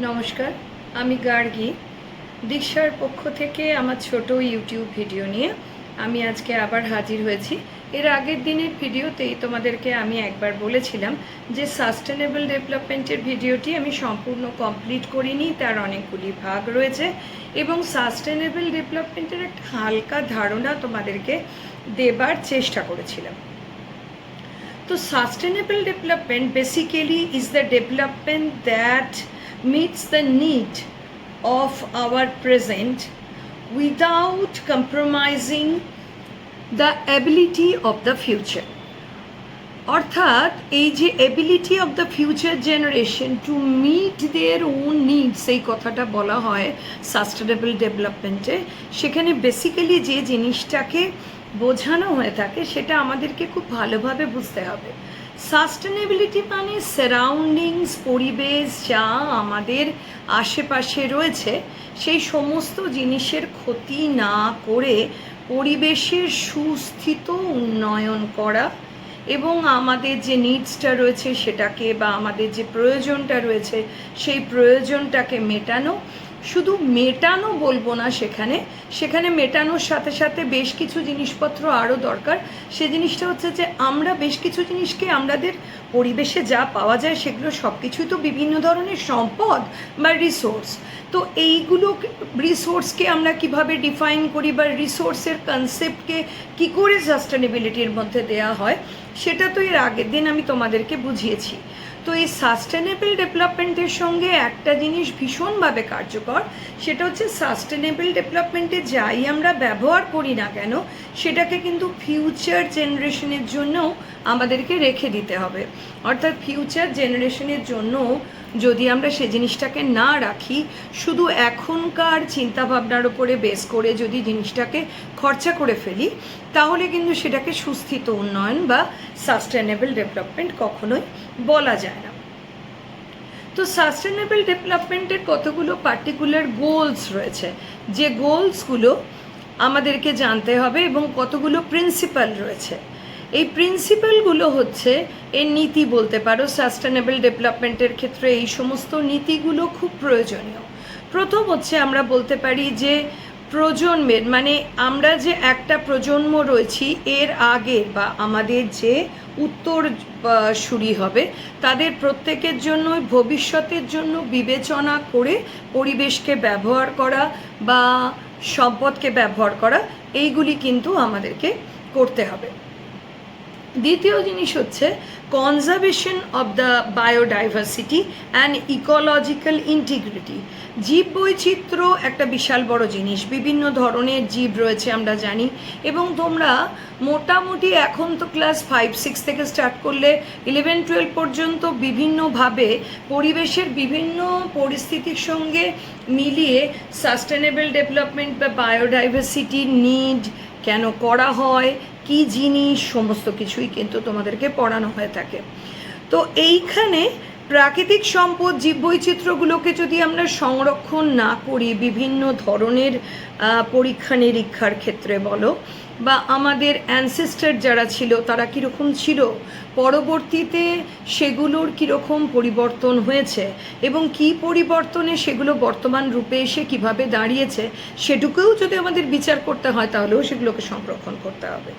নমস্কার, আমি গার্গী। দীক্ষার পক্ষ থেকে আমার ছোট ইউটিউব ভিডিও নিয়ে আমি আজকে আবার হাজির হয়েছি। এর আগের দিনের ভিডিওতেই তোমাদেরকে আমি একবার বলেছিলাম যে সাস্টেনেবল ডেভেলপমেন্টের ভিডিওটি আমি সম্পূর্ণ কমপ্লিট করিনি, তার অনেকগুলি ভাগ রয়েছে এবং সাস্টেনেবল ডেভেলপমেন্টের একটা হালকা ধারণা তোমাদেরকে দেবার চেষ্টা করেছিলাম। তো sustainable development basically is the development that meets the need of our present without compromising the ability of the future. অর্থাৎ এই যে ability of the future generation to meet their own needs, এই কথাটা বলা হয় সাস্টেনেবল ডেভেলপমেন্টে। সেখানে basically যে জিনিসটাকে বোঝানো হয়ে থাকে সেটা আমাদেরকে খুব ভালোভাবে বুঝতে হবে। সাস্টেনেবিলিটি মানে সারাউন্ডিংস, পরিবেশ যা আমাদের আশেপাশে রয়েছে সেই সমস্ত জিনিসের ক্ষতি না করে পরিবেশের সুস্থিত উন্নয়ন করা এবং আমাদের যে নিডসটা রয়েছে সেটাকে বা আমাদের যে প্রয়োজনটা রয়েছে সেই প্রয়োজনটাকে মেটানো। শুধু মেটানো বলবো না, সেখানে মেটানোর সাথে সাথে বেশ কিছু জিনিসপত্র আরও দরকার। সে জিনিসটা হচ্ছে যে আমরা বেশ কিছু জিনিসকে আমাদের পরিবেশে যা পাওয়া যায় সেগুলো সব কিছুই তো বিভিন্ন ধরনের সম্পদ বা রিসোর্স। তো এইগুলো রিসোর্সকে আমরা কিভাবে ডিফাইন করি বা রিসোর্সের কনসেপ্টকে কী করে সাস্টেনেবিলিটির মধ্যে দেওয়া হয় সেটা তো এর আগের দিন আমি তোমাদেরকে বুঝিয়েছি। তো এই সাস্টেনেবল ডেভেলপমেন্টের সঙ্গে একটা জিনিস ভীষণভাবে কার্যকর, সেটা হচ্ছে সাস্টেনেবল ডেভেলপমেন্টে যাই আমরা ব্যবহার করি না কেন সেটাকে কিন্তু ফিউচার জেনারেশনের জন্যও আমাদেরকে রেখে দিতে হবে। অর্থাৎ ফিউচার জেনারেশনের জন্য যদি আমরা সে জিনিসটাকে না রাখি, শুধু এখনকার চিন্তাভাবনার উপরে বেস করে যদি জিনিসটাকে খরচা করে ফেলি, তাহলে কিন্তু সেটাকে সুস্থিত উন্নয়ন বা সাস্টেনেবল ডেভেলপমেন্ট কখনোই বলা যায় না। তো সাস্টেনেবল ডেভেলপমেন্টের কতগুলো পার্টিকুলার গোলস রয়েছে, যে গোলসগুলো আমাদেরকে জানতে হবে এবং কতগুলো প্রিন্সিপাল রয়েছে। এই প্রিন্সিপালগুলো হচ্ছে এর নীতি বলতে পারো। সাস্টেনেবল ডেভেলপমেন্টের ক্ষেত্রে এই সমস্ত নীতিগুলো খুব প্রয়োজনীয়। প্রথম হচ্ছে আমরা বলতে পারি যে প্রজন্মের, মানে আমরা যে একটা প্রজন্ম রয়েছি এর আগে বা আমাদের যে উত্তরসূরি হবে তাদের প্রত্যেকের জন্য ভবিষ্যতের জন্য বিবেচনা করে পরিবেশকে ব্যবহার করা বা সম্পদকে ব্যবহার করা, এইগুলি কিন্তু আমাদেরকে করতে হবে। দ্বিতীয় জিনিস হচ্ছে conservation of the biodiversity and ecological integrity. জীব বৈচিত্র্য একটা বিশাল বড় জিনিস, বিভিন্ন ধরনের জীব রয়েছে আমরা জানি, এবং তোমরা মোটামুটি এখন তো ক্লাস 5-6 থেকে স্টার্ট করলে 11-12 পর্যন্ত বিভিন্নভাবে পরিবেশের বিভিন্ন পরিস্থিতির সঙ্গে মিলিয়ে সাস্টেনেবল ডেভেলপমেন্ট বা বায়োডাইভার্সিটির নিড কেন করা হয়, কি জিনিস, সমস্ত কিছুই কিন্তু তোমাদেরকে পড়ানো হয়ে থাকে। তো এইখানে প্রাকৃতিক সম্পদ জীববৈচিত্র্যগুলোকে যদি আমরা সংরক্ষণ না করি বিভিন্ন ধরনের পরীক্ষা নিরীক্ষার ক্ষেত্রে বলো, বা আমাদের অ্যানসেস্টার যারা ছিল তারা কীরকম ছিল, পরবর্তীতে সেগুলোর কীরকম পরিবর্তন হয়েছে এবং কি পরিবর্তনে সেগুলো বর্তমান রূপে এসে কিভাবে দাঁড়িয়েছে, সেটুকুও যদি আমাদের বিচার করতে হয় তাহলেও সেগুলোকে সংরক্ষণ করতে হবে।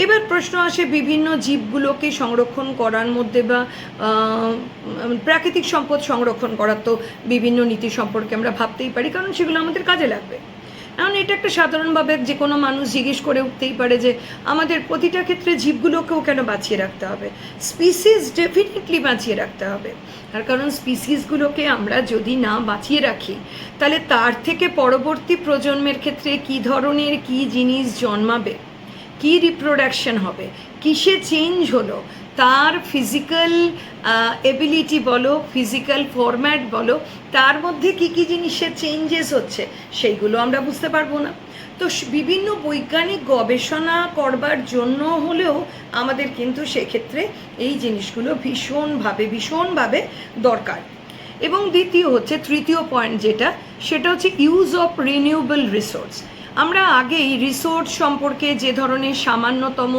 এবার প্রশ্ন আসে বিভিন্ন জীবগুলোকে সংরক্ষণ করার মধ্যে বা প্রাকৃতিক সম্পদ সংরক্ষণ করার তো বিভিন্ন নীতি সম্পর্কে আমরা ভাবতেই পারি, কারণ সেগুলো আমাদের কাজে লাগবে। এখন এটা একটা সাধারণভাবে যে কোনো মানুষ জিজ্ঞেস করে উঠতেই পারে যে আমাদের প্রতিটা ক্ষেত্রে জীবগুলোকেও কেন বাঁচিয়ে রাখতে হবে? স্পিসিস ডেফিনেটলি বাঁচিয়ে রাখতে হবে। তার কারণ স্পিসিসগুলোকে আমরা যদি না বাঁচিয়ে রাখি তাহলে তার থেকে পরবর্তী প্রজন্মের ক্ষেত্রে কী ধরনের কী জিনিস জন্মাবে, কী রিপ্রোডাকশন হবে, কিসে চেঞ্জ হলো, তার ফিজিক্যাল এবিলিটি বলো, ফিজিক্যাল ফরম্যাট বলো, তার মধ্যে কী কী জিনিসের চেঞ্জেস হচ্ছে সেইগুলো আমরা বুঝতে পারবো না। তো বিভিন্ন বৈজ্ঞানিক গবেষণা করবার জন্য হলেও আমাদের কিন্তু সেক্ষেত্রে এই জিনিসগুলো ভীষণভাবে দরকার। এবং দ্বিতীয় হচ্ছে, তৃতীয় পয়েন্ট যেটা, সেটা হচ্ছে ইউজ অফ রিনিউয়েবল রিসোর্স। আমরা আগেই রিসোর্স সম্পর্কে যে ধরনের সামান্যতম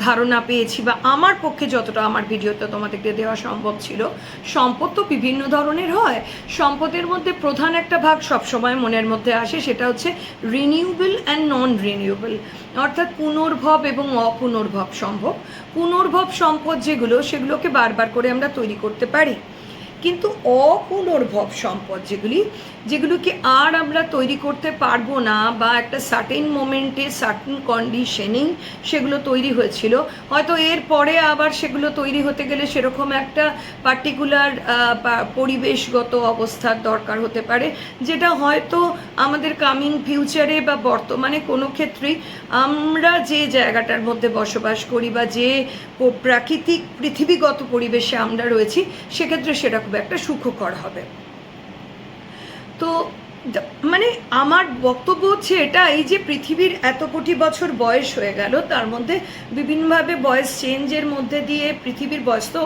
ধারণা পেয়েছি, বা আমার পক্ষে যতটা আমার ভিডিওতে তোমাদেরকে দেওয়া সম্ভব ছিল, সম্পদ তো বিভিন্ন ধরনের হয়। সম্পদের মধ্যে প্রধান একটা ভাগ সবসময় মনের মধ্যে আসে, সেটা হচ্ছে রিনিউয়েবল অ্যান্ড নন রিনিউয়েবল, অর্থাৎ পুনর্ভব এবং অপুনর্ভব সম্ভব। পুনর্ভব সম্পদ যেগুলো, সেগুলোকে বারবার করে আমরা তৈরি করতে পারি, কিন্তু অপুনর্ভব সম্পদ যেগুলোকে আর আমরা তৈরি করতে পারবো না, বা একটা সার্টেন মোমেন্টে সার্টেন কন্ডিশনেই সেগুলো তৈরি হয়েছিল, হয়তো এর পরে আবার সেগুলো তৈরি হতে গেলে সেরকম একটা পার্টিকুলার পরিবেশগত অবস্থার দরকার হতে পারে, যেটা হয়তো আমাদের কামিং ফিউচারে বা বর্তমানে কোনো ক্ষেত্রেই আমরা যে জায়গাটার মধ্যে বসবাস করি বা যে প্রাকৃতিক পৃথিবীগত পরিবেশে আমরা রয়েছি, সেক্ষেত্রে সেটা খুব একটা সুখকর হবে। তো মানে আমার বক্তব্য হচ্ছে এটা, এই যে পৃথিবীর এত কোটি বছর বয়স হয়ে গেল, তার মধ্যে বিভিন্নভাবে বয়স চেঞ্জের মধ্যে দিয়ে পৃথিবীর বয়স তো,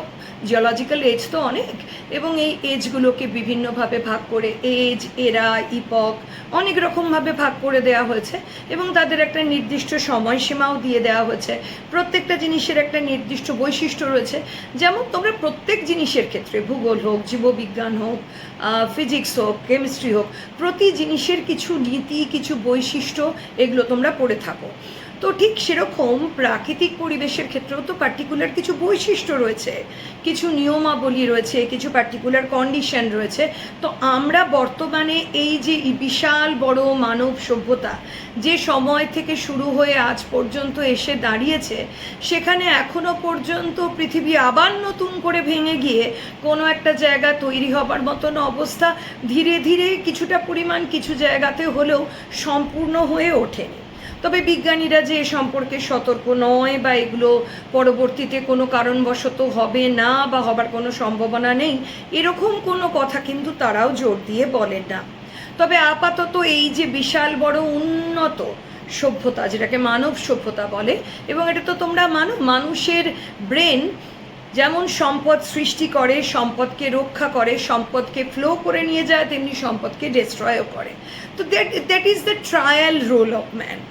জিওলজিক্যাল এজ তো অনেক, এবং এই এজগুলোকে বিভিন্নভাবে ভাগ করে, এজ, এরা, ইপক, অনেক রকমভাবে ভাগ করে দেওয়া হয়েছে, এবং তাদের একটা নির্দিষ্ট সময়সীমাও দিয়ে দেওয়া হয়েছে। প্রত্যেকটা জিনিসের একটা নির্দিষ্ট বৈশিষ্ট্য রয়েছে। যেমন তোমরা প্রত্যেক জিনিসের ক্ষেত্রে, ভূগোল হোক, জীববিজ্ঞান হোক, ফিজিক্স হোক, কেমিস্ট্রি হোক, প্রতি জিনিসের কিছু নীতি, কিছু বৈশিষ্ট্য, এগুলো তোমরা পড়ে থাকো। তো ঠিক সেরকম প্রাকৃতিক পরিবেশের ক্ষেত্রেও তো পার্টিকুলার কিছু বৈশিষ্ট্য রয়েছে, কিছু নিয়মাবলী রয়েছে, কিছু পার্টিকুলার কন্ডিশন রয়েছে। তো আমরা বর্তমানে এই যে বিশাল বড় মানব সভ্যতা যে সময় থেকে শুরু হয়ে আজ পর্যন্ত এসে দাঁড়িয়েছে, সেখানে এখনো পর্যন্ত পৃথিবী আবার নতুন করে ভেঙে গিয়ে কোনো একটা জায়গা তৈরি হবার মতন অবস্থা ধীরে ধীরে কিছুটা পরিমাণ কিছু জায়গাতে হলেও সম্পূর্ণ হয়ে ওঠেনি। তবে বিজ্ঞানীরা যে এ সম্পর্কে সতর্ক নয়, বা এগুলো পরবর্তীতে কোনো কারণবশত হবে না বা হবার কোনো সম্ভাবনা নেই, এরকম কোনো কথা কিন্তু তারাও জোর দিয়ে বলেন না। তবে আপাতত এই যে বিশাল বড় উন্নত সভ্যতা, যেটাকে মানব সভ্যতা বলে, এবং এটা তো তোমরা মানুষের ব্রেন যেমন সম্পদ সৃষ্টি করে, সম্পদকে রক্ষা করে, সম্পদকে ফ্লো করে নিয়ে যায়, তেমনি সম্পদকে ডিস্ট্রয়ও করে। তো that is the trial role of man.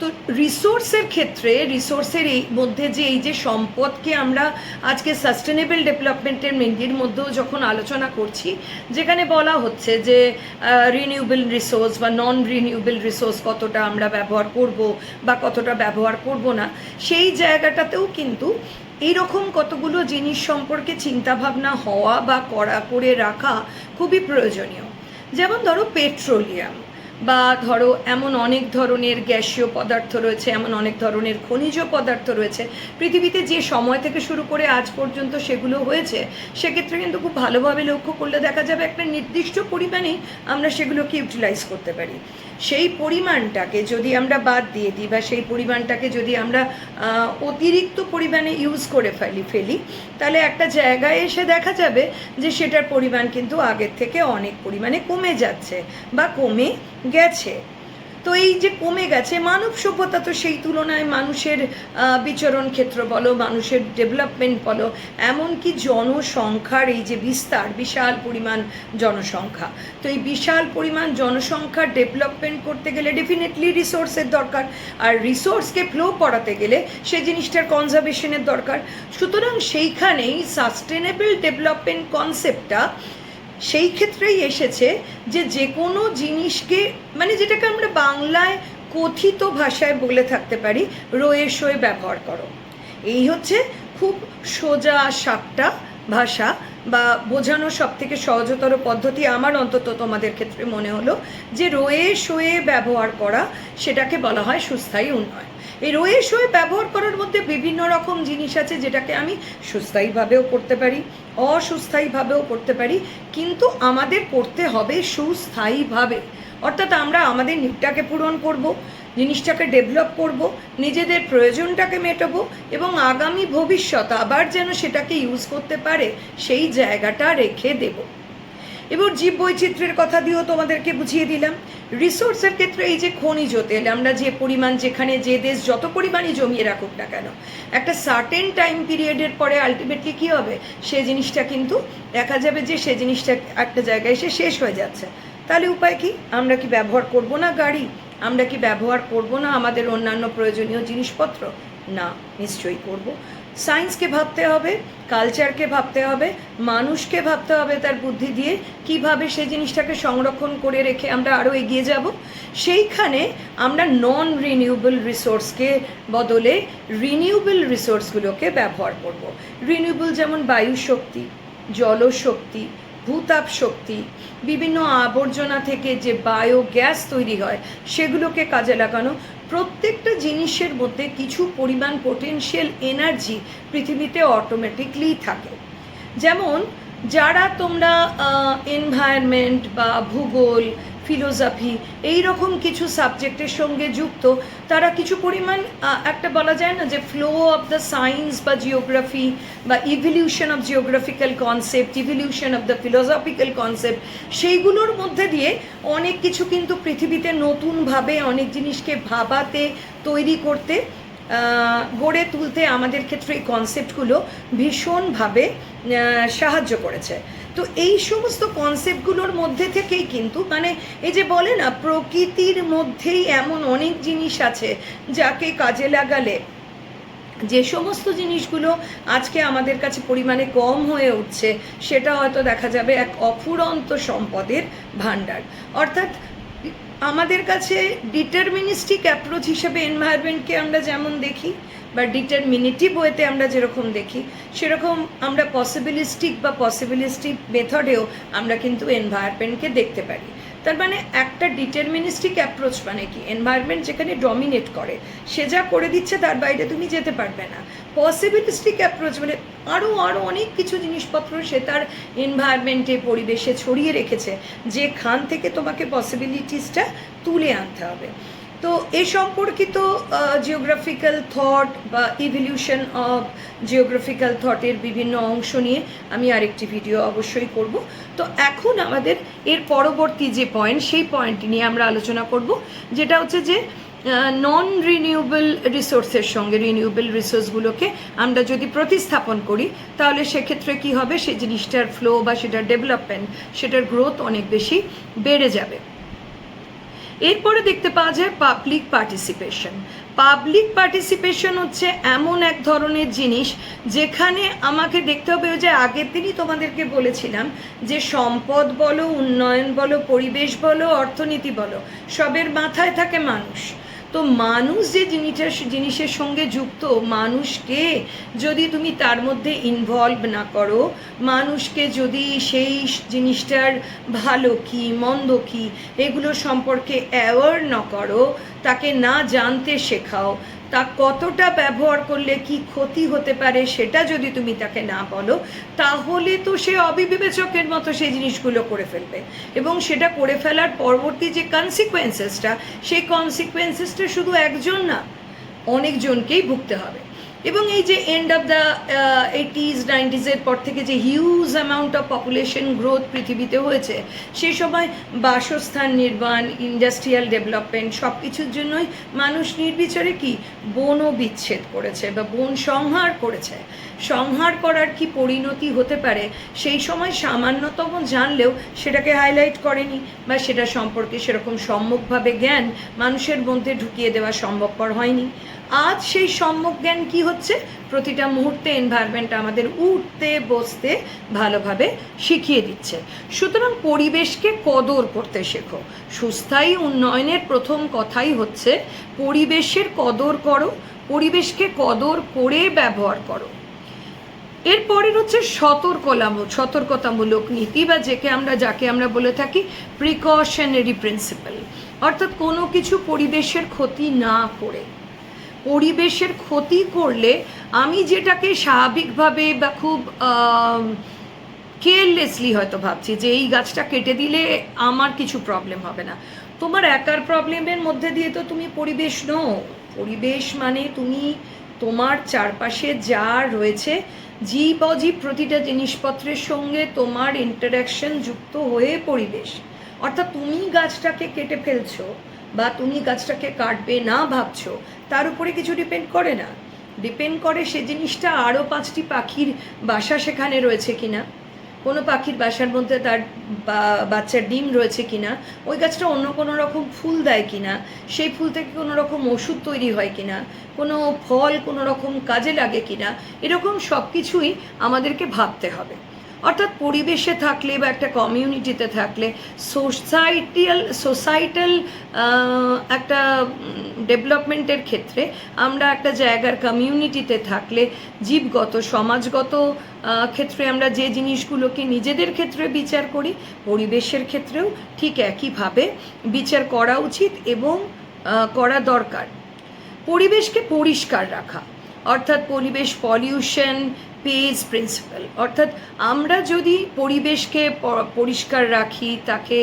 তো রিসোর্সের ক্ষেত্রে, রিসোর্সের এই মধ্যে যে এই যে সম্পদকে আমরা আজকে সাস্টেনেবল ডেভেলপমেন্টের মেনলির মধ্যেও যখন আলোচনা করছি, যেখানে বলা হচ্ছে যে রিনিউয়েবল রিসোর্স বা নন রিনিউয়েবল রিসোর্স কতটা আমরা ব্যবহার করব বা কতটা ব্যবহার করব না, সেই জায়গাটাতেও কিন্তু এইরকম কতগুলো জিনিস সম্পর্কে চিন্তাভাবনা হওয়া বা করে রাখা খুবই প্রয়োজনীয়। যেমন ধরো পেট্রোলিয়াম, বা ধরো এমন অনেক ধরনের গ্যাসীয় পদার্থ রয়েছে, এমন অনেক ধরনের খনিজ পদার্থ রয়েছে পৃথিবীতে, যে সময় থেকে শুরু করে আজ পর্যন্ত সেগুলো হয়েছে, সেক্ষেত্রে কিন্তু খুব ভালোভাবে লক্ষ্য করলে দেখা যাবে একটা নির্দিষ্ট পরিমাণেই আমরা সেগুলোকে ইউটিলাইজ করতে পারি। সেই পরিমাণটাকে যদি আমরা বাদ দিয়ে দিই, বা সেই পরিমাণটাকে যদি আমরা অতিরিক্ত পরিমাণে ইউজ করে ফেলি, তাহলে একটা জায়গায় এসে দেখা যাবে যে সেটার পরিমাণ কিন্তু আগের থেকে অনেক পরিমাণে কমে যাচ্ছে বা কমে গেছে। তো এই যে কমে গেছে, মানব সভ্যতা তো সেই তুলনায় মানুষের বিচরণ ক্ষেত্র বলো, মানুষের ডেভেলপমেন্ট বলো, এমনকি জনসংখ্যার এই যে বিস্তার, বিশাল পরিমাণ জনসংখ্যা, তো এই বিশাল পরিমাণ জনসংখ্যার ডেভেলপমেন্ট করতে গেলে ডেফিনেটলি রিসোর্সের দরকার, আর রিসোর্সকে ফ্লো করাতে গেলে সেই জিনিসটার কনজারভেশনের দরকার। সুতরাং সেইখানেই সাস্টেনেবল ডেভেলপমেন্ট কনসেপ্টটা সেই ক্ষেত্রেই এসেছে, যে কোনো জিনিসকে, মানে যেটাকে আমরা বাংলায় কথিত ভাষায় বলে থাকতে পারি, রয়ে সয়ে ব্যবহার করো। এই হচ্ছে খুব সোজা সাপটা ভাষা, বা বোঝানোর সব থেকে সহজতর পদ্ধতি আমার অন্তত তোমাদের ক্ষেত্রে মনে হলো, যে রয়ে সয়ে ব্যবহার করা, সেটাকে বলা হয় সুস্থায়ী উন্নয়ন। এই রয়ে সয়ে ব্যবহার করার মধ্যে বিভিন্ন রকম জিনিস আছে, যেটাকে আমি সুস্থায়ীভাবেও করতে পারি, অসুস্থায়ীভাবেও করতে পারি, কিন্তু আমাদের করতে হবে সুস্থায়ীভাবে। অর্থাৎ আমরা আমাদের নিডটাকে পূরণ করব, জিনিসটাকে ডেভেলপ করব, নিজেদের প্রয়োজনটাকে মেটাবো, এবং আগামী ভবিষ্যৎ আবার যেন সেটাকে ইউজ করতে পারে সেই জায়গাটা রেখে দেব। এবার জীব বৈচিত্র্যের কথা দিয়েও তোমাদেরকে বুঝিয়ে দিলাম। রিসোর্সের ক্ষেত্রে এই যে খনিজ তেল, আমরা যে পরিমাণ, যেখানে যে দেশ যত পরিমাণই জমিয়ে রাখুক না কেন, একটা সার্টেন টাইম পিরিয়ডের পরে আলটিমেটলি কী হবে, সে জিনিসটা কিন্তু দেখা যাবে যে সে জিনিসটা একটা জায়গায় এসে শেষ হয়ে যাচ্ছে। তাহলে উপায় কি? আমরা কি ব্যবহার করব না গাড়ি? আমরা কি ব্যবহার করব না আমাদের অন্যান্য প্রয়োজনীয় জিনিসপত্র? না, নিশ্চয়ই করব। সায়েন্সকে ভাবতে হবে, কালচারকে ভাবতে হবে, মানুষকে ভাবতে হবে তার বুদ্ধি দিয়ে কিভাবে সেই জিনিসটাকে সংরক্ষণ করে রেখে আমরা আরও এগিয়ে যাব। সেইখানে আমরা নন রিনিউয়েবল রিসোর্সকে বদলে রিনিউয়েবল রিসোর্সগুলোকে ব্যবহার করব। রিনিউয়েবল যেমন বায়ু শক্তি, জলশক্তি, ভূতাপ শক্তি, বিভিন্ন আবর্জনা থেকে যে বায়োগ্যাস তৈরি হয় সেগুলোকে কাজে লাগানো। প্রত্যেকটা জিনিসের মধ্যে কিছু পরিমাণ পোটেনশিয়াল এনার্জি পৃথিবীতে অটোমেটিকলি থাকে। যেমন যারা তোমরা এনভায়রনমেন্ট বা ভূগোল, ফিলোসফি এই রকম কিছু সাবজেক্টের সঙ্গে যুক্ত, তারা কিছু পরিমাণ একটা বলা যায় না যে ফ্লো অফ দ্য সায়েন্স বা জিওগ্রাফি বা evolution of geographical concept, evolution of the philosophical concept, সেইগুলোর মধ্যে দিয়ে অনেক কিছু কিন্তু পৃথিবীতে নতুনভাবে অনেক জিনিসকে ভাবাতে, তৈরি করতে, গড়ে তুলতে আমাদের ক্ষেত্রে এই কনসেপ্টগুলো ভীষণভাবে সাহায্য করেছে। তো এই সমস্ত কনসেপ্টগুলোর মধ্যে থেকেই কিন্তু মানে এই যে বলে না প্রকৃতির মধ্যেই এমন অনেক জিনিস আছে যাকে কাজে লাগালে যে সমস্ত জিনিসগুলো আজকে আমাদের কাছে পরিমাণে কম হয়ে উঠছে সেটা হয়তো দেখা যাবে এক অফুরন্ত সম্পদের ভাণ্ডার। অর্থাৎ আমাদের কাছে ডিটারমিনিস্টিক অ্যাপ্রোচ হিসেবে এনভায়রনমেন্টকে আমরা যেমন দেখি বা ডিটারমিনেটিভ ওয়েতে আমরা যেরকম দেখি, সেরকম আমরা পসিবিলিস্টিক মেথডেও আমরা কিন্তু এনভায়রনমেন্টকে দেখতে পারি। তার মানে একটা ডিটারমিনিস্টিক অ্যাপ্রোচ মানে কি, এনভায়রনমেন্ট যেখানে ডমিনেট করে, সে যা করে দিচ্ছে তার বাইরে তুমি যেতে পারবে না। পসিবিলিস্টিক অ্যাপ্রোচ মানে আরও অনেক কিছু জিনিসপত্র সে তার এনভায়রনমেন্টে, পরিবেশে ছড়িয়ে রেখেছে, যেখান থেকে তোমাকে পসিবিলিটিসটা তুলে আনতে হবে। তো এ সম্পর্কিত জিওগ্রাফিক্যাল থট বা ইভলিউশন অফ জিওগ্রাফিক্যাল থটের বিভিন্ন অংশ নিয়ে আমি আরেকটি ভিডিও অবশ্যই করব। তো এখন আমাদের এর পরবর্তী যে পয়েন্ট, সেই পয়েন্টটি নিয়ে আমরা আলোচনা করব, যেটা হচ্ছে যে নন রিনিউয়েবল রিসোর্সের সঙ্গে রিনিউয়েবল রিসোর্সগুলোকে আমরা যদি প্রতিস্থাপন করি তাহলে সেক্ষেত্রে কি হবে, সেই জিনিসটার ফ্লো বা সেটার ডেভেলপমেন্ট, সেটার গ্রোথ অনেক বেশি বেড়ে যাবে। এরপরে দেখতে পাওয়া যায় পাবলিক পার্টিসিপেশন। পাবলিক পার্টিসিপেশন হচ্ছে এমন এক ধরনের জিনিস যেখানে আমাকে দেখতে হবে, যে আগের দিনই তোমাদেরকে বলেছিলাম যে সম্পদ বলো, উন্নয়ন বলো, পরিবেশ বলো, অর্থনীতি বলো, সবের মাথায় থাকে মানুষ। তো মানুষ যে জিনিসের সঙ্গে যুক্ত, মানুষকে যদি তুমি তার মধ্যে ইনভলভ না করো, মানুষকে যদি সেই জিনিসটার ভালো কি মন্দ কি এগুলো সম্পর্কে অ্যাওয়ার না করো, তাকে না জানতে শেখাও, তা কতটা ব্যবহার করলে কি ক্ষতি হতে পারে সেটা যদি তুমি তাকে না বলো, তাহলে তো সে অবিবেচকের মতো সেই জিনিসগুলো করে ফেলবে, এবং সেটা করে ফেলার পরবর্তী যে কনসিকুয়েন্সেসটা, সেই কনসিকুয়েন্সেসটা শুধু একজন না, অনেকজনকেই ভুগতে হবে। এবং এই যে end of the 80s 90s পর থেকে যে huge amount of population growth পৃথিবীতে হয়েছে, সেই সময় বাসস্থান নির্মাণ, ইন্ডাস্ট্রিয়াল ডেভেলপমেন্ট সব কিছুর জন্যই মানুষ নির্বিচারে কি বনও বিচ্ছেদ করেছে বা বন সংহার করেছে। সংহার করার কি পরিণতি হতে পারে সেই সময় সামান্যতম জানলেও সেটাকে হাইলাইট করেনি, বা সেটা সম্পর্কে সেরকম সম্যকভাবে জ্ঞান মানুষের মধ্যে ঢুকিয়ে দেওয়া সম্ভবপর হয়নি। আজ সেই সম্যক জ্ঞান কি হচ্ছে, প্রতিটা মুহূর্তে এনভায়রনমেন্ট আমাদের উঠতে বসতে ভালোভাবে শিখিয়ে দিচ্ছে। সুতরাং পরিবেশকে কদর করতে শেখো। সুস্থায়ী উন্নয়নের প্রথম কথাই হচ্ছে পরিবেশের কদর করো, পরিবেশকে কদর করে ব্যবহার করো। এরপরের হচ্ছে সতর্কতামূলক নীতি, বা যাকে আমরা বলে থাকি প্রিকশনারি প্রিন্সিপাল। অর্থাৎ কোনো কিছু পরিবেশের ক্ষতি না করে, পরিবেশের ক্ষতি করলে আমি যেটাকে স্বাভাবিকভাবে বা খুব কেয়ারলেসলি হয়তো ভাবছি যে এই গাছটা কেটে দিলে আমার কিছু প্রবলেম হবে না, তোমার একার প্রবলেমের মধ্যে দিয়ে তো তুমি পরিবেশ নও। পরিবেশ মানে তুমি তোমার চারপাশে যা রয়েছে, জীব অজীব প্রতিটা জিনিসপত্রের সঙ্গে তোমার ইন্টারাকশন যুক্ত হয়ে পরিবেশ। অর্থাৎ তুমি গাছটাকে কেটে ফেলছো বা তুমি গাছটাকে কাটবে না ভাবছো, তার উপরে কিছু ডিপেন্ড করে না। ডিপেন্ড করে সে জিনিসটা আরও 5টি পাখির বাসা সেখানে রয়েছে কিনা, কোনো পাখির বাসার মধ্যে তার বাচ্চার ডিম রয়েছে কিনা, ওই গাছটা অন্য কোনো রকম ফুল দেয় কিনা, সেই ফুল থেকে কোনো রকম ওষুধ তৈরি হয় কিনা, কোনো ফল কোনো রকম কাজে লাগে কিনা, এরকম সব কিছুই আমাদেরকে ভাবতে হবে। অর্থাৎ পরিবেশে থাকলে বা একটা কমিউনিটিতে থাকলে সোসাইটাল একটা ডেভেলপমেন্টের ক্ষেত্রে আমরা একটা জায়গার কমিউনিটিতে থাকলে জীবগত সমাজগত ক্ষেত্রে আমরা যে জিনিসগুলোকে নিজেদের ক্ষেত্রে বিচার করি, পরিবেশের ক্ষেত্রেও ঠিক একইভাবে বিচার করা উচিত এবং করা দরকার। পরিবেশকে পরিষ্কার রাখা, অর্থাৎ পরিবেশ পলিউশন পেজ প্রিন্সিপাল, অর্থাৎ আমরা যদি পরিবেশকে পরিষ্কার রাখি, তাকে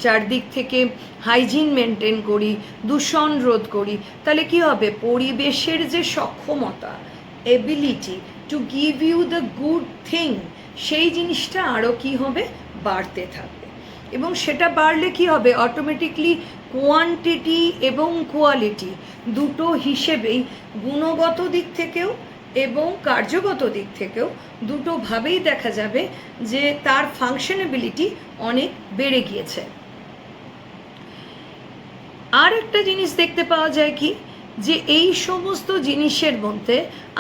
চারদিক থেকে হাইজিন মেনটেন করি, দূষণ রোধ করি, তাহলে কি হবে, পরিবেশের যে সক্ষমতা, ability to give you the good thing, সেই জিনিসটা আরও কি হবে, বাড়তে থাকবে। এবং সেটা বাড়লে কি হবে, অটোমেটিকলি কোয়ান্টিটি এবং কোয়ালিটি দুটো হিসেবেই, গুণগত দিক থেকেও এবং কার্যগত দিক থেকেও দুটোভাবেই দেখা যাবে যে তার ফাংশনেবিলিটি অনেক বেড়ে গিয়েছে। আর একটা জিনিস দেখতে পাওয়া যায় কি, যে এই সমস্ত জিনিসের মধ্যে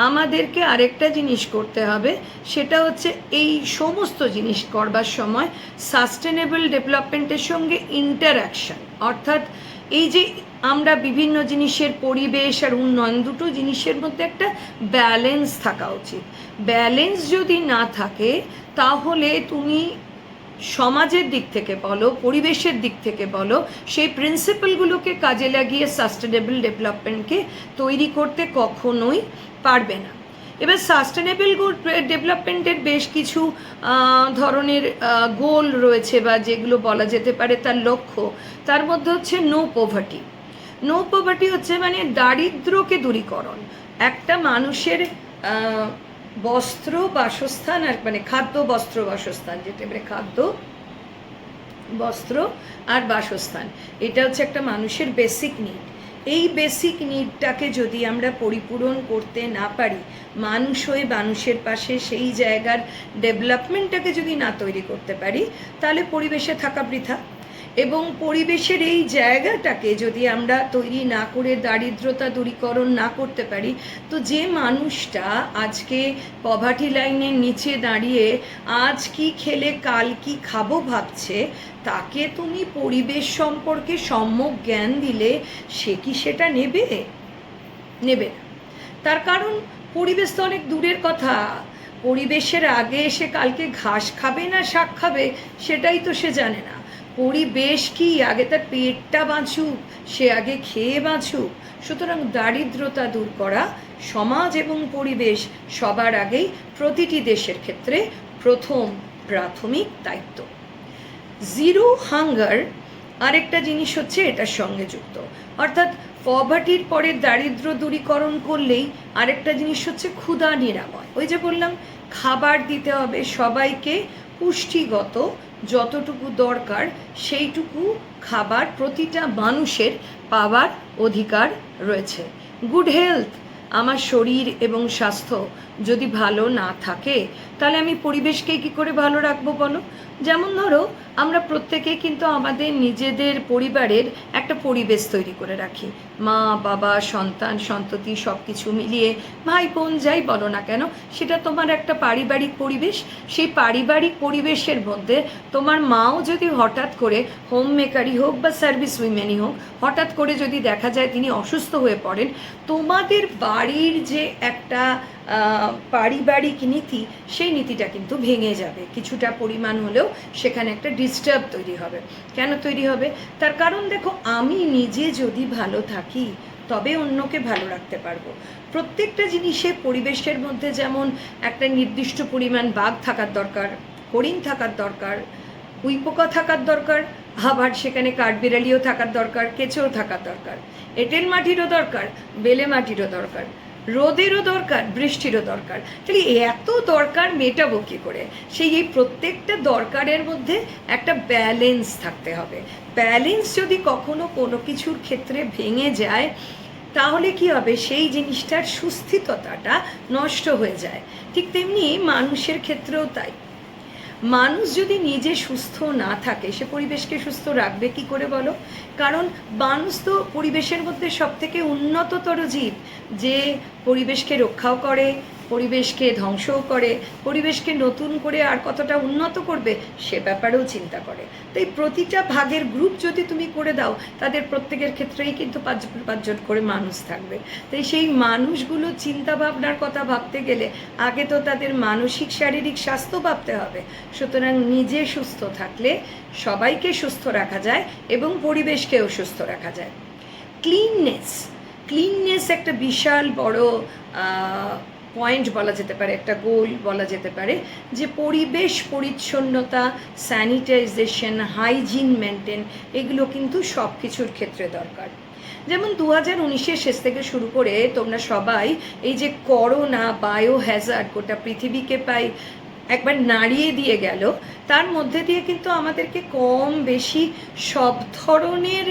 আমাদেরকে আরেকটা জিনিস করতে হবে, সেটা হচ্ছে এই সমস্ত জিনিস করবার সময় সাস্টেনেবল ডেভেলপমেন্টের সঙ্গে ইন্টারঅ্যাকশন, অর্থাৎ এই যে আমরা বিভিন্ন জিনিসের পরিবেশ আর উন্নয়ন দুটো জিনিসের মধ্যে একটা ব্যালেন্স থাকা উচিত। ব্যালেন্স যদি না থাকে তাহলে তুমি সমাজের দিক থেকে বলো, পরিবেশের দিক থেকে বলো, সেই প্রিন্সিপালগুলোকে কাজে লাগিয়ে সাস্টেনেবল ডেভেলপমেন্টকে তৈরি করতে কখনোই পারবে না। এবার সাস্টেনেবল ডেভেলপমেন্টের বেশ কিছু ধরনের গোল রয়েছে বা যেগুলো বলা যেতে পারে তার লক্ষ্য, তার মধ্যে হচ্ছে নো পভার্টি। নো পভার্টি হচ্ছে মানে দারিদ্র্যকে দূরীকরণ। একটা মানুষের বস্ত্র বাসস্থান আর মানে খাদ্য বস্ত্র বাসস্থান, যেটা মানে খাদ্য বস্ত্র আর বাসস্থান, এটা হচ্ছে একটা মানুষের বেসিক নিড। এই বেসিক নিডটাকে যদি আমরা পরিপূরণ করতে না পারি, মানুষ হয়ে মানুষের পাশে সেই জায়গার ডেভেলপমেন্টটাকে যদি না তৈরি করতে পারি, তাহলে পরিবেশে থাকা বৃথা। এবং পরিবেশের এই জায়গাটাকে যদি আমরা তৈরি না করে দারিদ্রতা দূরীকরণ না করতে পারি, তো যে মানুষটা আজকে পভার্টি লাইনের নিচে দাঁড়িয়ে আজ কি খেলে কাল কি খাবো ভাবছে, তাকে তুমি পরিবেশ সম্পর্কে সম্যক জ্ঞান দিলে সে কি সেটা নেবে? নেবে না। তার কারণ পরিবেশ তো অনেক দূরের কথা। পরিবেশের আগে এসে কালকে ঘাস খাবে না শাক খাবে সেটাই তো সে জানে না। পরিবেশ কি, আগে তার পেটটা বাঁচুক, সে আগে খেয়ে বাঁচুক। সুতরাং দারিদ্রতা দূর করা সমাজ এবং পরিবেশ সবার আগেই প্রতিটি দেশের ক্ষেত্রে প্রথম প্রাথমিক দায়িত্ব। জিরো হাঙ্গার আরেকটা জিনিস হচ্ছে এটার সঙ্গে যুক্ত, অর্থাৎ পভার্টির পরে দারিদ্র দূরীকরণ করলেই আরেকটা জিনিস হচ্ছে ক্ষুধা নিরাময়। ওই যে বললাম, খাবার দিতে হবে সবাইকে, পুষ্টিগত যতটুকু দরকার সেইটুকু খাবার প্রতিটা মানুষের পাওয়ার অধিকার রয়েছে। গুড হেলথ, আমার শরীর এবং স্বাস্থ্য যদি ভালো না থাকে তাহলে আমি পরিবেশকে কী করে ভালো রাখবো বলো? যেমন ধরো, আমরা প্রত্যেকে কিন্তু আমাদের নিজেদের পরিবারের একটা পরিবেশ তৈরি করে রাখি, মা বাবা সন্তান সন্ততি সব কিছু মিলিয়ে, ভাই বোন যাই বলো না কেন, সেটা তোমার একটা পারিবারিক পরিবেশ। সেই পারিবারিক পরিবেশের মধ্যে তোমার মাও যদি হঠাৎ করে, হোম মেকারই হোক বা সার্ভিস উইমেনই হোক, হঠাৎ করে যদি দেখা যায় তিনি অসুস্থ হয়ে পড়েন, তোমাদের বাড়ির যে একটা পারিবারিক নীতি, সেই নীতিটা কিন্তু ভেঙে যাবে। কিছুটা পরিমাণ হলেও সেখানে একটা ডিস্টার্ব তৈরি হবে। কেন তৈরি হবে? তার কারণ দেখো, আমি নিজে যদি ভালো থাকি তবে অন্যকে ভালো রাখতে পারবো। প্রত্যেকটা জিনিসে পরিবেশের মধ্যে যেমন একটা নির্দিষ্ট পরিমাণ বাঘ থাকার দরকার, হরিণ থাকার দরকার, উইপোকা থাকার দরকার, আবার সেখানে কাঠবিড়ালিও থাকার দরকার, কেঁচোও থাকার দরকার, এঁটেল মাটিরও দরকার, বেলে মাটিরও দরকার, রোদেরও দরকার, বৃষ্টিরও দরকার। তাহলে এত দরকার মেটাবো কী করে? এই প্রত্যেকটা দরকারের মধ্যে একটা ব্যালেন্স থাকতে হবে। ব্যালেন্স যদি কখনো কোনো কিছুর ক্ষেত্রে ভেঙে যায় তাহলে কি হবে? সেই জিনিসটার সুস্থিরতাটা নষ্ট হয়ে যায়। ঠিক তেমনি মানুষের ক্ষেত্রেও তাই। মানুষ যদি নিজে সুস্থ না থাকে সে পরিবেশকে সুস্থ রাখবে কি করে বলো? কারণ মানুষ তো পরিবেশের মধ্যে সবথেকে উন্নততর জীব, যে পরিবেশকে রক্ষাও করে, পরিবেশকে ধ্বংসও করে, পরিবেশকে নতুন করে আর কতটা উন্নত করবে সে ব্যাপারেও চিন্তা করে। তাই প্রতিটা ভাগের গ্রুপ যদি তুমি করে দাও, তাদের প্রত্যেকের ক্ষেত্রেই কিন্তু পাঁচজন করে মানুষ থাকবে। তাই সেই মানুষগুলো চিন্তা ভাবনার কথা ভাবতে গেলে আগে তো তাদের মানসিক শারীরিক স্বাস্থ্য ভাবতে হবে। সুতরাং নিজে সুস্থ থাকলে সবাইকে সুস্থ রাখা যায় এবং পরিবেশকেও সুস্থ রাখা যায়। ক্লিননেস একটা বিশাল বড় পয়েন্ট বলা যেতে পারে, একটা গোল বলা যেতে পারে, যে পরিবেশ পরিচ্ছন্নতা, স্যানিটাইজেশন, হাইজিন মেনটেন, এগুলো কিন্তু সব কিছুর ক্ষেত্রে দরকার। যেমন 2019-এর শেষ থেকে শুরু করে তোমরা সবাই এই যে করোনা বায়ো হ্যাজার্ড গোটা পৃথিবীকে প্রায় একবার নাড়িয়ে দিয়ে গেল, তার মধ্যে দিয়ে কিন্তু আমাদেরকে কম বেশি সব ধরনের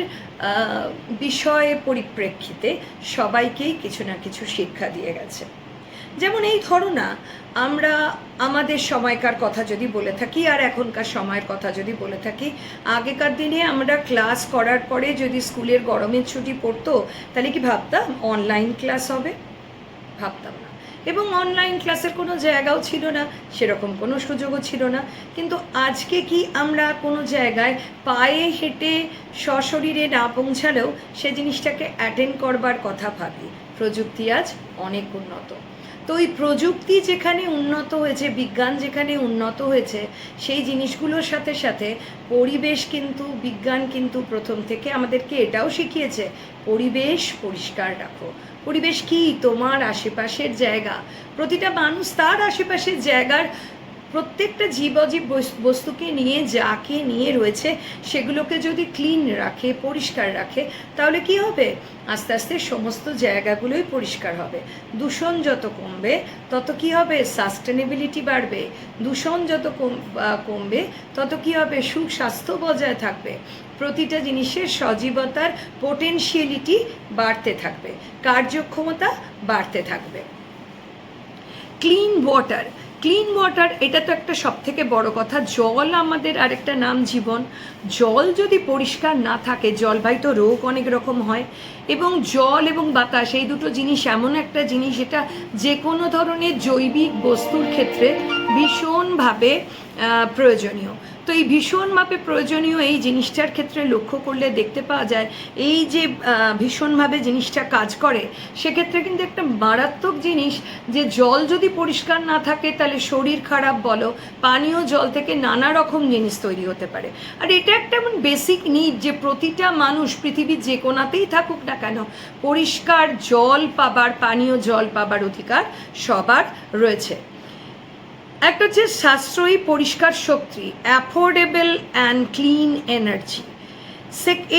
বিষয়ের পরিপ্রেক্ষিতে সবাইকেই কিছু না কিছু শিক্ষা দিয়ে গেছে। যেমন এই ধরো না, আমরা আমাদের সময়কার কথা যদি বলে থাকি আর এখনকার সময়ের কথা যদি বলে থাকি, আগেকার দিনে আমরা ক্লাস করার পরে যদি স্কুলের গরমের ছুটি পড়তো তাহলে কি ভাবতাম অনলাইন ক্লাস হবে? ভাবতাম না। এবং অনলাইন ক্লাসের কোনো জায়গাও ছিল না, সেরকম কোনো সুযোগও ছিল না। কিন্তু আজকে কি আমরা কোনো জায়গায় পায়ে হেঁটে সশরীরে না পৌঁছালেও সে জিনিসটাকে অ্যাটেন্ড করবার কথা ভাবি। প্রযুক্তি আজ অনেক উন্নত। তো এই প্রযুক্তি যেখানে উন্নত হয়েছে, বিজ্ঞান যেখানে উন্নত হয়েছে, সেই জিনিসগুলোর সাথে সাথে পরিবেশ কিন্তু, বিজ্ঞান কিন্তু প্রথম থেকে আমাদেরকে এটাও শিখিয়েছে পরিবেশ পরিষ্কার রাখো। পরিবেশ কি? তোমার আশেপাশের জায়গা। প্রতিটা মানুষ তার আশেপাশের জায়গার প্রত্যেকটা জীবজীব বস্তুকে নিয়ে, যাকে নিয়ে রয়েছে, সেগুলোকে যদি ক্লিন রাখে, পরিষ্কার রাখে, তাহলে কি হবে? আস্তে আস্তে সমস্ত জায়গাগুলোই পরিষ্কার হবে। দূষণ যত কমবে তত কি হবে? সাস্টেনেবিলিটি বাড়বে। দূষণ যত কমবে তত কি হবে? সুস্বাস্থ্য বজায় থাকবে। প্রতিটা জিনিসের সজীবতার পোটেনশিয়ালিটি বাড়তে থাকবে, কার্যক্ষমতা বাড়তে থাকবে। ক্লিন ওয়াটার এটা তো একটা সবথেকে বড় কথা। জল আমাদের আরেকটা নাম জীবন। জল যদি পরিষ্কার না থাকে, জলবাহিত রোগ অনেক রকম হয়। এবং জল এবং বাতাস এই দুটো জিনিস এমন একটা জিনিস, এটা যে কোনো ধরনের জৈবিক বস্তুর ক্ষেত্রে ভীষণভাবে প্রয়োজনীয়। তো এই ভীষণভাবে প্রয়োজনীয় এই জিনিসটার ক্ষেত্রে লক্ষ্য করলে দেখতে পাওয়া যায়, এই যে ভীষণভাবে জিনিসটা কাজ করে, সেক্ষেত্রে কিন্তু একটা মারাত্মক জিনিস, যে জল যদি পরিষ্কার না থাকে তাহলে শরীর খারাপ বলো, পানীয় জল থেকে নানা রকম জিনিস তৈরি হতে পারে। আর এটা একটা এমন বেসিক নিড যে প্রতিটা মানুষ পৃথিবীর যে কোনাতেই থাকুক না কেন, পরিষ্কার জল পাবার, পানীয় জল পাবার অধিকার সবার রয়েছে। একটা হচ্ছে সাশ্রয়ী পরিষ্কার শক্তি, অ্যাফোর্ডেবল অ্যান্ড ক্লিন এনার্জি।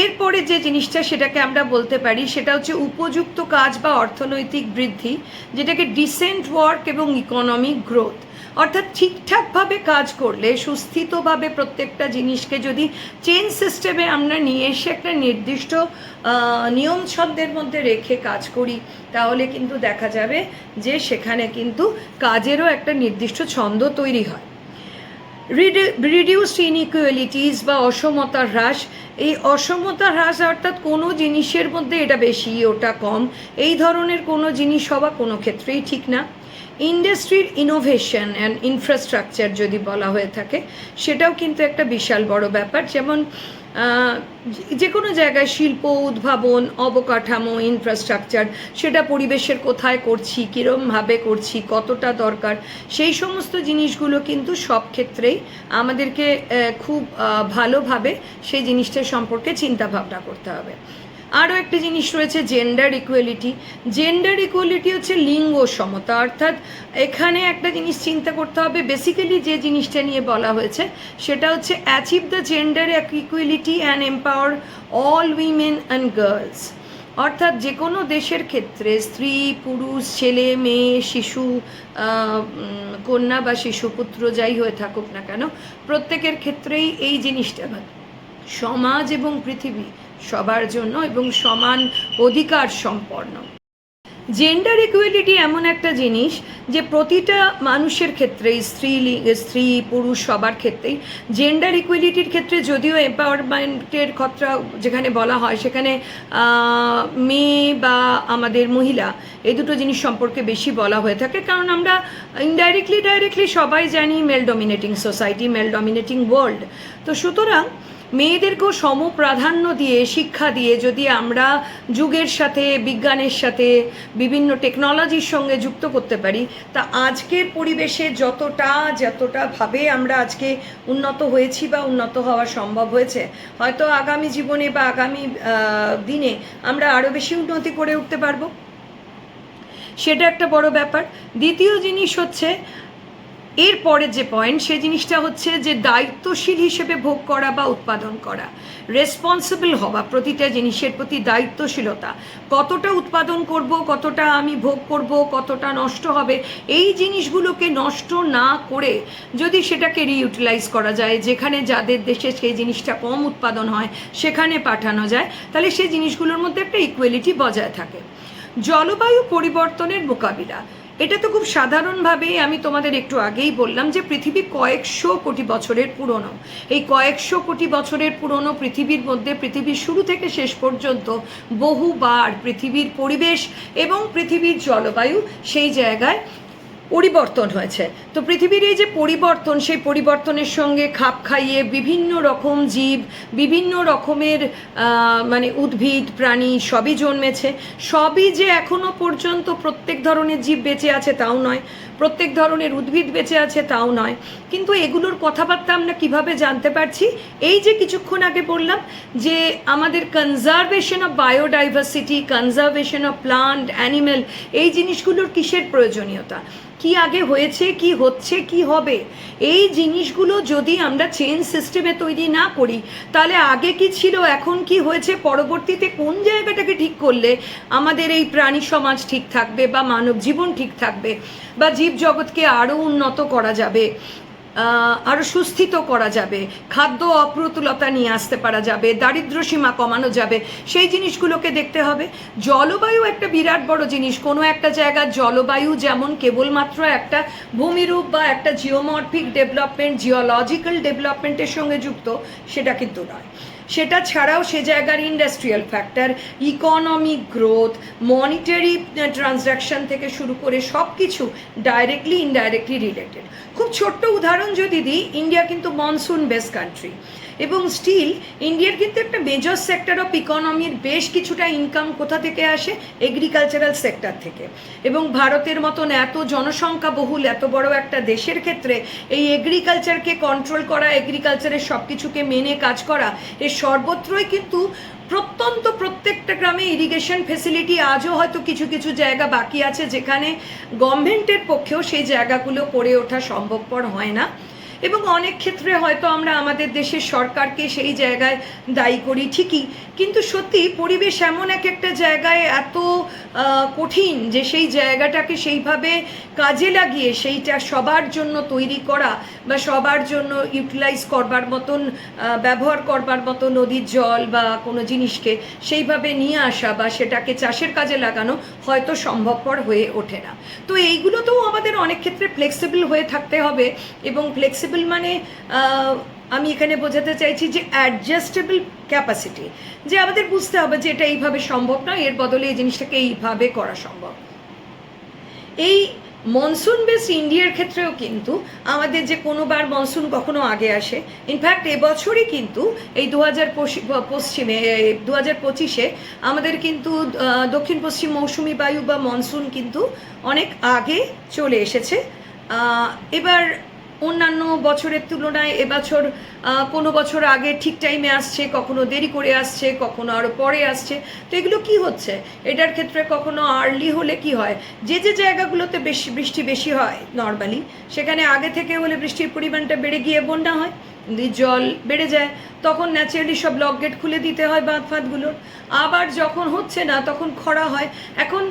এরপরে যে জিনিসটা সেটাকে আমরা বলতে পারি সেটা হচ্ছে উপযুক্ত কাজ বা অর্থনৈতিক বৃদ্ধি, যেটাকে ডিসেন্ট ওয়ার্ক এবং ইকোনমিক গ্রোথ। অর্থাৎ ঠিকঠাকভাবে কাজ করলে, সুস্থিতভাবে প্রত্যেকটা জিনিসকে যদি চেইন সিস্টেমে আমরা নিয়ে এসে একটা নির্দিষ্ট নিয়ম ছন্দের মধ্যে রেখে কাজ করি, তাহলে কিন্তু দেখা যাবে যে সেখানে কিন্তু কাজেরও একটা নির্দিষ্ট ছন্দ তৈরি হয়। রিডিউসড ইনইকুয়ালিটিস বা অসমতা হ্রাস। এই অসমতা হ্রাস অর্থাৎ কোনো জিনিসের মধ্যে এটা বেশি ওটা কম, এই ধরনের কোনো জিনিস হওয়া কোনো ক্ষেত্রেই ঠিক না। ইন্ডাস্ট্রির ইনোভেশন অ্যান্ড ইনফ্রাস্ট্রাকচার যদি বলা হয়ে থাকে, সেটাও কিন্তু একটা বিশাল বড় ব্যাপার। যেমন যে কোনো জায়গায় শিল্প, উদ্ভাবন, অবকাঠামো, ইনফ্রাস্ট্রাকচার, সেটা পরিবেশের কোথায় করছি, কীরমভাবে করছি, কতটা দরকার, সেই সমস্ত জিনিসগুলো কিন্তু সব ক্ষেত্রেই আমাদেরকে খুব ভালোভাবে সেই জিনিসটার সম্পর্কে চিন্তা ভাবনা করতে হবে। আরও একটি জিনিস রয়েছে জেন্ডার ইকুয়ালিটি। জেন্ডার ইকুয়ালিটি হচ্ছে লিঙ্গ সমতা। অর্থাৎ এখানে একটা জিনিস চিন্তা করতে হবে, বেসিক্যালি যে জিনিসটা নিয়ে বলা হয়েছে সেটা হচ্ছে achieve the gender equality and empower all women and girls. অর্থাৎ যে কোনো দেশের ক্ষেত্রে স্ত্রী, পুরুষ, ছেলে, মেয়ে, শিশু, কন্যা বা শিশুপুত্র যাই হয়ে থাকুক না কেন, প্রত্যেকের ক্ষেত্রেই এই জিনিসটা সমাজ এবং পৃথিবী সবার জন্য এবং সমান অধিকার সম্পন্ন। জেন্ডার ইকুয়ালিটি এমন একটা জিনিস যে প্রতিটা মানুষের ক্ষেত্রে স্ত্রী পুরুষ সবার ক্ষেত্রেই জেন্ডার ইকুয়ালিটির ক্ষেত্রে যদিও এম্পাওয়ারমেন্টের কথা যেখানে বলা হয় সেখানে মেয়ে বা আমাদের মহিলা এই দুটো জিনিস সম্পর্কে বেশি বলা হয়ে থাকে, কারণ আমরা ডাইরেক্টলি সবাই জানি male dominating society, male dominating world. তো সুতরাং মেয়েদেরকেও সমপ্রাধান্য দিয়ে শিক্ষা দিয়ে যদি আমরা যুগের সাথে বিজ্ঞানের সাথে বিভিন্ন টেকনোলজির সঙ্গে যুক্ত করতে পারি, তা আজকের পরিবেশে যতটা ভাবে আমরা আজকে উন্নত হয়েছি বা উন্নত হওয়া সম্ভব হয়েছে, হয়তো আগামী জীবনে বা আগামী দিনে আমরা আরও বেশি উন্নতি করে উঠতে পারবো। সেটা একটা বড় ব্যাপার। দ্বিতীয় জিনিস হচ্ছে এরপরের যে পয়েন্ট, সেই জিনিসটা হচ্ছে যে দায়িত্বশীল হিসেবে ভোগ করা বা উৎপাদন করা, রেসপন্সিবল হওয়া, প্রতিটা জিনিসের প্রতি দায়িত্বশীলতা। কতটা উৎপাদন করব, কতটা আমি ভোগ করব, কতটা নষ্ট হবে, এই জিনিসগুলোকে নষ্ট না করে যদি সেটাকে রিইউটিলাইজ করা যায়, যেখানে যাদের দেশে সেই জিনিসটা কম উৎপাদন হয় সেখানে পাঠানো যায়, তাহলে সেই জিনিসগুলোর মধ্যে একটা ইকুয়ালিটি বজায় থাকে। জলবায়ু পরিবর্তনের মোকাবিলা, এটা তো খুব সাধারণভাবেই আমি তোমাদের একটু আগেই বললাম যে পৃথিবী কয়েকশো কোটি বছরের পুরনো। এই কয়েকশো কোটি বছরের পুরনো পৃথিবীর মধ্যে পৃথিবীর শুরু থেকে শেষ পর্যন্ত বহুবার পৃথিবীর পরিবেশ এবং পৃথিবীর জলবায়ু সেই জায়গায় পরিবর্তন হয়েছে। তো পৃথিবীর এই যে পরিবর্তন, সেই পরিবর্তনের সঙ্গে খাপ খাইয়ে বিভিন্ন রকম জীব, বিভিন্ন রকমের মানে উদ্ভিদ প্রাণী সবই জন্মেছে। সবই যে এখনো পর্যন্ত প্রত্যেক ধরনের জীব বেঁচে আছে তাও নয়, প্রত্যেক ধরনের উদ্ভিদ বেঁচে আছে তাও নয়, কিন্তু এগুলোর কথাবার্তা আমরা কিভাবে জানতে পারছি? এই যে কিছুক্ষণ আগে বললাম যে আমাদের conservation of biodiversity, conservation of plant animal, এই জিনিসগুলোর কিসের প্রয়োজনীয়তা, কি আগে হয়েছে, কি হচ্ছে, কি হবে, এই জিনিসগুলো যদি আমরা চেইন সিস্টেমে তৈরি না করি, তাহলে আগে কি ছিল, এখন কি হয়েছে, পরবর্তীতে কোন জায়গাটাকে ঠিক করলে আমাদের এই প্রাণী সমাজ ঠিক থাকবে বা মানব জীবন ঠিক থাকবে বা জীবজগৎকে আরও উন্নত করা যাবে, আরও সুস্থিত করা যাবে, খাদ্য অপ্রতুলতা নিয়ে আসতে পারা যাবে, দারিদ্র্য সীমা কমানো যাবে, সেই জিনিসগুলোকে দেখতে হবে। জলবায়ু একটা বিরাট বড় জিনিস। কোনো একটা জায়গার জলবায়ু যেমন কেবলমাত্র একটা ভূমিরূপ বা একটা জিওমর্ফিক ডেভেলপমেন্ট, জিওলজিক্যাল ডেভেলপমেন্টের সঙ্গে যুক্ত, সেটা কিন্তু নয়। সেটা ছাড়াও সে জায়গার industrial factor, economic growth, monetary transaction থেকে শুরু করে সব কিছু ডাইরেক্টলি ইনডাইরেক্টলি রিলেটেড। খুব ছোট্ট উদাহরণ যদি দিই, ইন্ডিয়া কিন্তু মনসুন বেস কান্ট্রি, এবং স্টিল ইন্ডিয়ার কিন্তু একটা মেজর সেক্টর অফ ইকোনমির বেশ কিছুটা ইনকাম কোথা থেকে আসে? এগ্রিকালচারাল সেক্টর থেকে। এবং ভারতের মতন এত জনসংখ্যা বহুল এত বড় একটা দেশের ক্ষেত্রে এই এগ্রিকালচারকে কন্ট্রোল করা, এগ্রিকালচারের সব কিছুকে মেনে কাজ করা, এর সর্বত্রই কিন্তু প্রত্যেকটা গ্রামে ইরিগেশন ফেসিলিটি আজও হয়তো কিছু কিছু জায়গা বাকি আছে, যেখানে গভর্নমেন্টের পক্ষেও সেই জায়গাগুলো করে ওঠা সম্ভবপর হয় না। এবং অনেক ক্ষেত্রে হয়তো আমরা আমাদের দেশের সরকারকে সেই জায়গায় দায়ী করি ঠিকই, কিন্তু সত্যি পরিবেশ এমন একটা জায়গায় এত কঠিন যে সেই জায়গাটাকে সেইভাবে কাজে লাগিয়ে সেইটা সবার জন্য তৈরি করা বা সবার জন্য ইউটিলাইজ করবার মতন, ব্যবহার করবার মতো নদীর জল বা কোনো জিনিসকে সেইভাবে নিয়ে আসা বা সেটাকে চাষের কাজে লাগানো হয়তো সম্ভবপর হয়ে ওঠে না। তো এইগুলোতেও আমাদের অনেক ক্ষেত্রে ফ্লেক্সিবল হয়ে থাকতে হবে। এবং ফ্লেক্সিবল মানে আমি এখানে বোঝাতে চাইছি যে অ্যাডজাস্টেবল ক্যাপাসিটি, যে আমাদের বুঝতে হবে যে এটা এইভাবে সম্ভব নয়, এর বদলে এই জিনিসটাকে এইভাবে করা সম্ভব। এই মনসুন বেস ইন্ডিয়ার ক্ষেত্রেও কিন্তু আমাদের যে কোনোবার মনসুন কখনো আগে আসে, ইনফ্যাক্ট এবছরই কিন্তু এই 2025-এ আমাদের কিন্তু দক্ষিণ পশ্চিম মৌসুমি বায়ু বা মনসুন কিন্তু অনেক আগে চলে এসেছে। এবার অন্যান্য বছরের তুলনায় এবছর কোনো বছর আগে ঠিক টাইমে আসছে, কখনো দেরি করে আসছে, কখনো আরও পরে আসছে। তো এগুলো কি হচ্ছে? এটার ক্ষেত্রে কখনো আর্লি হলে কি হয়, যে জায়গাগুলোতে বৃষ্টি বেশি হয় নর্মালি, সেখানে আগে থেকে হলে বৃষ্টির পরিমাণটা বেড়ে গিয়ে বন্যা হয়, জল বেড়ে যায়, তখন ন্যাচারালি সব লক গেট খুলে দিতে হয় বাঁধ ফাঁধগুলোর। আবার যখন হচ্ছে না তখন খরা হয়। এখন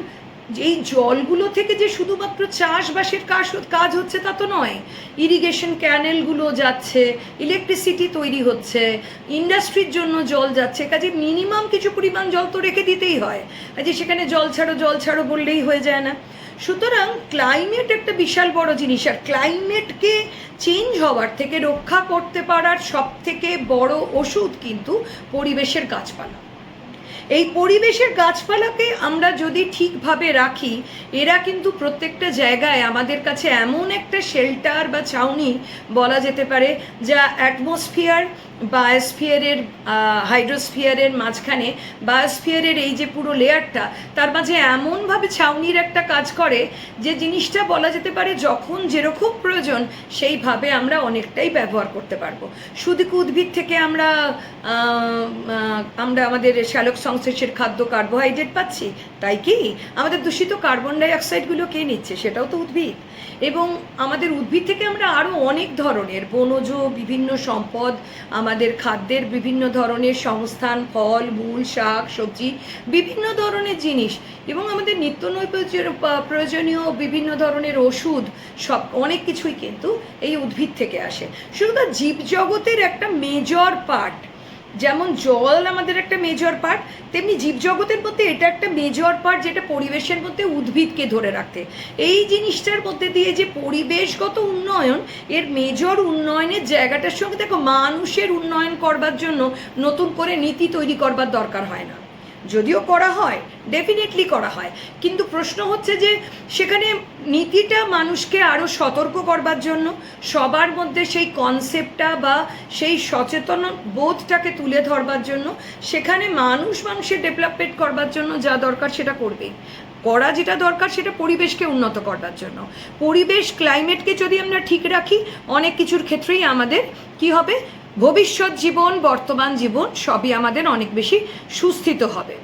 এই জলগুলো থেকে যে শুধুমাত্র চাষবাসের কাজ হচ্ছে তা তো নয়, ইরিগেশন ক্যানেলগুলো যাচ্ছে, ইলেকট্রিসিটি তৈরি হচ্ছে, ইন্ডাস্ট্রির জন্য জল যাচ্ছে, কাজে মিনিমাম কিছু পরিমাণ জল তো রেখে দিতেই হয়, কাজে সেখানে জল ছাড়ো বললেই হয়ে যায় না। সুতরাং ক্লাইমেট একটা বিশাল বড় জিনিস, আর ক্লাইমেটকে চেঞ্জ হওয়ার থেকে রক্ষা করতে পারার সব থেকে বড় ওষুধ কিন্তু পরিবেশের গাছপালা। এই পরিবেশের গাছপালাকে আমরা যদি ঠিকভাবে রাখি, এরা কিন্তু প্রত্যেকটা জায়গায় আমাদের কাছে এমন একটা শেল্টার বা ছাউনি বলা যেতে পারে, যা অ্যাটমসফিয়ার, বায়োস্ফিয়ারের, হাইড্রোস্ফিয়ারের মাঝখানে বায়োস্ফিয়ারের এই যে পুরো লেয়ারটা, তার মাঝে এমনভাবে ছাউনির একটা কাজ করে যে জিনিসটা বলা যেতে পারে যখন যেরকম প্রয়োজন সেইভাবে আমরা অনেকটাই ব্যবহার করতে পারবো। শুধু উদ্ভিদ থেকে আমরা আমাদের শ্যালক সংশ্লেষের খাদ্য কার্বোহাইড্রেট পাচ্ছি, তাই কি আমাদের দূষিত কার্বন ডাই অক্সাইডগুলো কে নিচ্ছে? সেটাও তো উদ্ভিদ। এবং আমাদের উদ্ভিদ থেকে আমরা আরও অনেক ধরনের বনজ বিভিন্ন সম্পদ, আমাদের খাদ্যের বিভিন্ন ধরনের সংস্থান, ফল মূল, শাক সবজি, বিভিন্ন ধরনের জিনিস, এবং আমাদের নিত্য প্রয়োজনীয় বিভিন্ন ধরনের ওষুধ, সব অনেক কিছুই কিন্তু এই উদ্ভিদ থেকে আসে। শুধু জীবজগতের একটা মেজর পার্ট, যেমন জল আমাদের একটা মেজর পার্ট, তেমনি জীবজগতের মধ্যে এটা একটা মেজর পার্ট, যেটা পরিবেশের মধ্যে উদ্ভিদকে ধরে রাখতে। এই জিনিসটার মধ্যে দিয়ে যে পরিবেশগত উন্নয়ন, এর মেজর উন্নয়নের জায়গাটার সঙ্গে দেখো মানুষের উন্নয়ন করবার জন্য নতুন করে নীতি তৈরি করবার দরকার হয় না, যদিও করা হয়, ডেফিনেটলি করা হয়, কিন্তু প্রশ্ন হচ্ছে যে সেখানে নীতিটা মানুষকে আরও সতর্ক করবার জন্য, সবার মধ্যে সেই কনসেপ্টটা বা সেই সচেতন বোধটাকে তুলে ধরবার জন্য, সেখানে মানুষের ডেভেলপমেন্ট করবার জন্য যা দরকার সেটা করবেই। করা যেটা দরকার সেটা পরিবেশকে উন্নত করবার জন্য। পরিবেশ, ক্লাইমেটকে যদি আমরা ঠিক রাখি, অনেক কিছুর ক্ষেত্রেই আমাদের কি হবে, ভবিষ্যৎ জীবন, বর্তমান জীবন সবই আমাদের অনেক বেশি সুস্থিত হবে।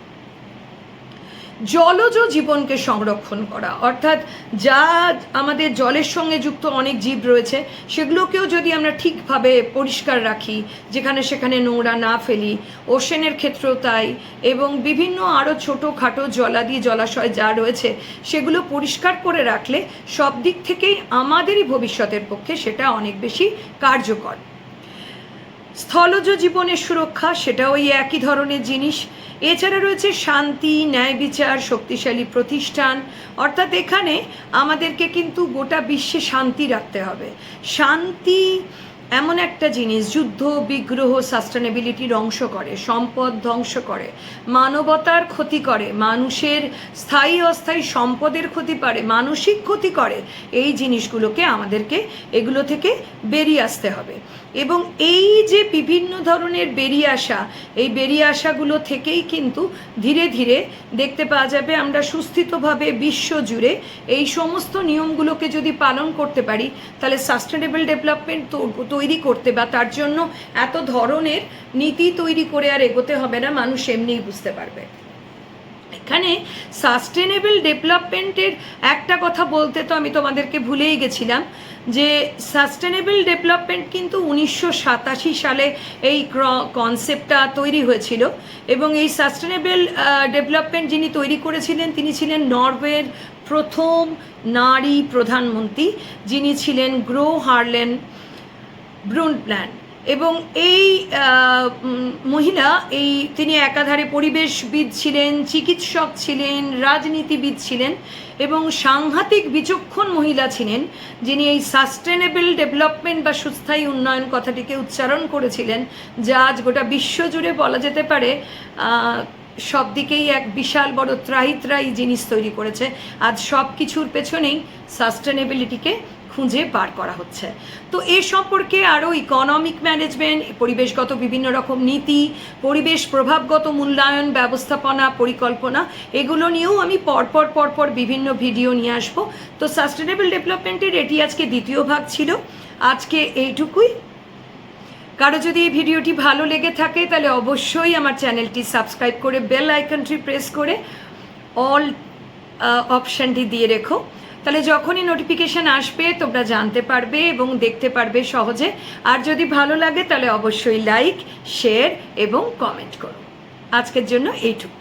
জলজ জীবনকে সংরক্ষণ করা, অর্থাৎ যা আমাদের জলের সঙ্গে যুক্ত অনেক জীব রয়েছে, সেগুলোকেও যদি আমরা ঠিকভাবে পরিষ্কার রাখি, যেখানে সেখানে নোংরা না ফেলি, ওশেনের ক্ষেত্রেও তাই, এবং বিভিন্ন আরও ছোটোখাটো জলাদি জলাশয় যা রয়েছে সেগুলো পরিষ্কার করে রাখলে সব দিক থেকেই আমাদেরই ভবিষ্যতের পক্ষে সেটা অনেক বেশি কার্যকর। স্থলজ জীবনের সুরক্ষা, সেটাও ওই একই ধরনের জিনিস। এছাড়া রয়েছে শান্তি, ন্যায় বিচার, শক্তিশালী প্রতিষ্ঠান, অর্থাৎ এখানে আমাদেরকে কিন্তু গোটা বিশ্বে শান্তি রাখতে হবে। শান্তি এমন একটা জিনিস, যুদ্ধ বিগ্রহ সাস্টেনেবিলিটির অংশ করে, সম্পদ ধ্বংস করে, মানবতার ক্ষতি করে, মানুষের স্থায়ী অস্থায়ী সম্পদের ক্ষতি করে, মানসিক ক্ষতি করে। এই জিনিসগুলোকে আমাদেরকে এগুলো থেকে বেরিয়ে আসতে হবে। এবং এই যে বিভিন্ন ধরনের এই বেরিয়ে আসাগুলো থেকেই কিন্তু ধীরে ধীরে দেখতে পাওয়া যাবে আমরা সুস্থিতভাবে বিশ্ব জুড়ে এই সমস্ত নিয়মগুলোকে যদি পালন করতে পারি, তাহলে সাস্টেনেবল ডেভেলপমেন্ট তৈরি করতে বা তার জন্য এত ধরনের নীতি তৈরি করে আর এগোতে হবে না, মানুষ এমনিই বুঝতে পারবে। এখানে সাস্টেনেবল ডেভেলপমেন্টের একটা কথা বলতে তো আমি তোমাদেরকে ভুলেই গেছিলাম, যে সাস্টেনেবল ডেভেলপমেন্ট কিন্তু 1987 সালে এই কনসেপ্টটা তৈরি হয়েছিল, এবং এই সাস্টেনেবল ডেভেলপমেন্ট যিনি তৈরি করেছিলেন তিনি ছিলেন নরওয়ের প্রথম নারী প্রধানমন্ত্রী, যিনি ছিলেন গ্রো হারলেন ব্রুন্ডল্যান্ড। এবং এই মহিলা তিনি একাধারে পরিবেশবিদ ছিলেন, চিকিৎসক ছিলেন, রাজনীতিবিদ ছিলেন, এবং সাংঘাতিক বিচক্ষণ মহিলা ছিলেন, যিনি এই সাস্টেনেবল ডেভেলপমেন্ট বা সুস্থায়ী উন্নয়ন কথাটিকে উচ্চারণ করেছিলেন, যা আজ গোটা বিশ্বজুড়ে বলা যেতে পারে সব দিকেই এক বিশাল বড় ত্রাহি জিনিস তৈরি করেছে। আজ সব কিছুর পেছনেই সাস্টেনেবিলিটিকে খুঁজে বার করা হচ্ছে। তো এ সম্পর্কে আরও ইকোনমিক ম্যানেজমেন্ট, পরিবেশগত বিভিন্ন রকম নীতি, পরিবেশ প্রভাবগত মূল্যায়ন, ব্যবস্থাপনা, পরিকল্পনা, এগুলো নিয়েও আমি পরপর বিভিন্ন ভিডিও নিয়ে আসবো। তো সাস্টেনেবল ডেভেলপমেন্টের এটি আজকে দ্বিতীয় ভাগ ছিল। আজকে এইটুকুই। কারো যদি এই ভিডিওটি ভালো লেগে থাকে তাহলে অবশ্যই আমার চ্যানেলটি সাবস্ক্রাইব করে বেল আইকনটি প্রেস করে অল অপশানটি দিয়ে রেখো, তাহলে যখনই নোটিফিকেশান আসবে তোমরা জানতে পারবে এবং দেখতে পারবে সহজে। আর যদি ভালো লাগে তাহলে অবশ্যই লাইক, শেয়ার এবং কমেন্ট করো। আজকের জন্য এইটুকু।